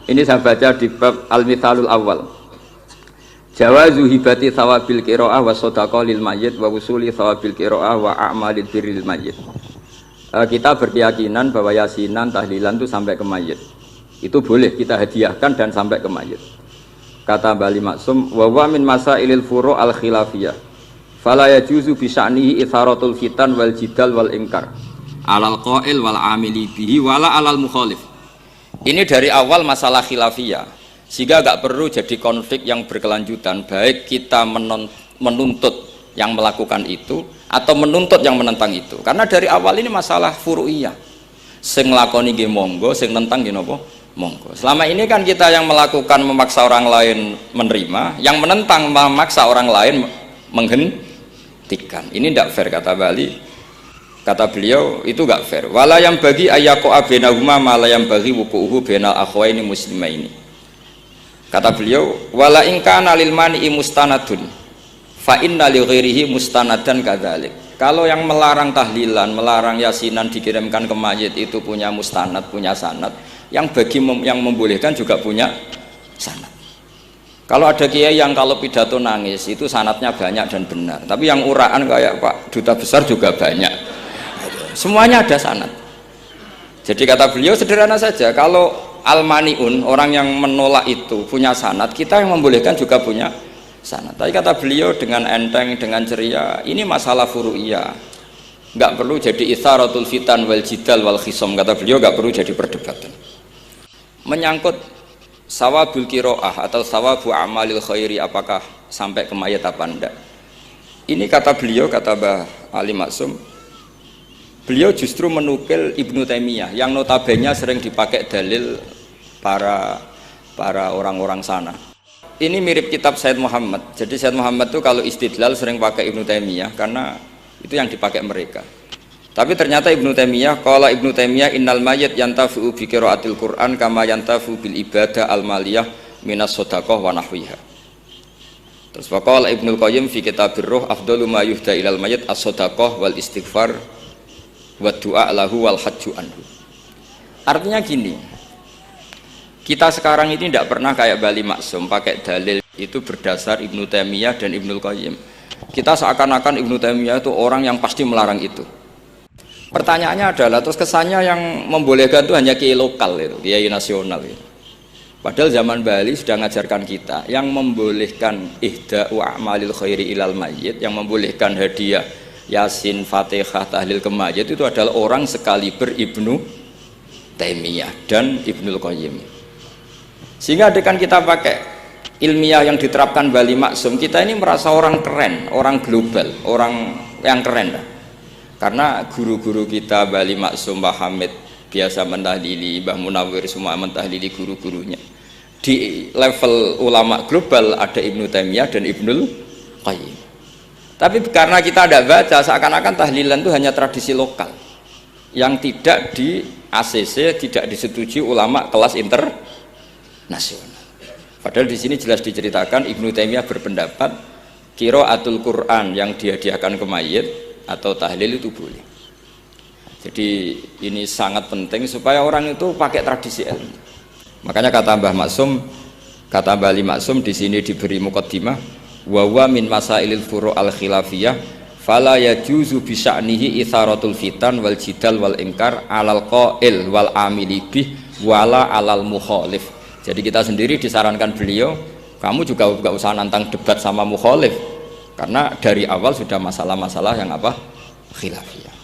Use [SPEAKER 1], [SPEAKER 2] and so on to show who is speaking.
[SPEAKER 1] Ini saya baca di bab Al-Mithalul Awal. Jawazu hibati thawabil qiraah wa shadaqah lil mayyit wa wusuli thawabil qiraah wa a'malil birril mayyit. Kita berkeyakinan bahwa yasinan, tahlilan itu sampai ke mayit. Itu boleh kita hadiahkan dan sampai ke mayit. Kata Bali Maksum, wa huwa min masailil furu' al khilafiyah. Fala yajuzu bi sya'nihi itharatul fitan wal jidal wal inkar. Alal qail wal amili bihi wala alal mukhalif. Ini dari awal masalah khilafiyah, sehingga gak perlu jadi konflik yang berkelanjutan, baik kita menuntut yang melakukan itu atau menuntut yang menentang itu. Karena dari awal ini masalah furu'iyah, sing nglakoni nggih monggo, sing nentang nggih napa monggo. Selama ini kan kita yang melakukan memaksa orang lain menerima, yang menentang memaksa orang lain menghentikan. Ini tidak fair, kata Bali. Kata beliau, itu gak fair. Wala yang bagi ayyaqa bainahuma ma la yang bagi wuqu'uhu bainal akhwaini muslimaini. Kata beliau, wala in kana lil mani'i mustanadun fa inna li ghairihi mustanadan kadzalik. Kalau yang melarang tahlilan, melarang yasinan dikirimkan ke mayit itu punya mustanad, punya sanad. Yang bagi yang membolehkan juga punya sanad. Kalau ada kiai yang kalau pidato nangis itu sanadnya banyak dan benar, tapi yang uraan kayak Pak Duta Besar juga banyak. Semuanya ada sanad. Jadi kata beliau sederhana saja, kalau al-mani'un, orang yang menolak itu punya sanad, kita yang membolehkan juga punya sanad. Tapi kata beliau dengan enteng, dengan ceria, ini masalah furu'iyah, nggak perlu jadi itsaratul fitan wal jidal wal khisam. Kata beliau nggak perlu jadi perdebatan. Menyangkut sawabul qiraah atau sawabu amalil khairi, apakah sampai ke mayat apa enggak, ini kata beliau, kata Mbah Ali Maksum, beliau justru menukil Ibnu Taimiyah yang notabene sering dipakai dalil para orang-orang sana. Ini mirip kitab Said Muhammad. Jadi Said Muhammad itu kalau istidlal sering pakai Ibnu Taimiyah karena itu yang dipakai mereka. Tapi ternyata Ibnu Taimiyah, qala Ibnu Taimiyah innal mayyit yantafi'u bi qiraatil Qur'an kama yantafi'u bil ibadah al maliyah minas shadaqah wa nahwiha. Terus faqala Ibnu Qayyim fi kitabir ruh afdalu ma yuhda ilal mayyit as-shadaqah wal istighfar wa du'a lahu wal hajju anhu. Artinya gini, kita sekarang ini tidak pernah kayak Bali Maksum pakai dalil itu berdasar Ibnu Taimiyah dan Ibnu Qayyim. Kita seakan-akan Ibnu Taimiyah itu orang yang pasti melarang itu. Pertanyaannya adalah, terus kesannya yang membolehkan itu hanya kiai lokal itu, kiai nasional itu. Padahal zaman Bali sudah mengajarkan kita yang membolehkan ihda'u a'malil khairi ilal mayyit, yang membolehkan hadiah Yasin, Fatihah, tahlil ke mayit itu adalah orang sekaliber Ibnu Taimiyah dan Ibnul Qayyim. Sehingga dengan kita pakai ilmiah yang diterapkan Bali Maksum, kita ini merasa orang keren, orang global, orang yang keren. Karena guru-guru kita Bali Maksum, Mbah Hamid biasa mentahlili, Mbah Munawir semua mentahlili guru-gurunya. Di level ulama global ada Ibnu Taimiyah dan Ibnul Qayyim. Tapi karena kita tidak baca, seakan-akan tahlilan itu hanya tradisi lokal yang tidak di ACC, tidak disetujui ulama kelas internasional. Padahal di sini jelas diceritakan Ibnu Taimiyah berpendapat qiraatul Quran yang dihadiahkan ke mayit atau tahlil itu boleh. Jadi ini sangat penting supaya orang itu pakai tradisi ilmu. Makanya kata Mbah Maksum, kata Bali Maksum di sini diberi muqaddimah, wa huwa min masailil furu' al khilafiyah fala yajuzu bi sya'nihi itsaratul fitan wal jidal wal inkar alal qail wal amili bih wala alal mukhalif. Jadi kita sendiri disarankan beliau, kamu juga enggak usah nantang debat sama mukhalif karena dari awal sudah masalah-masalah yang apa? Khilafiyah.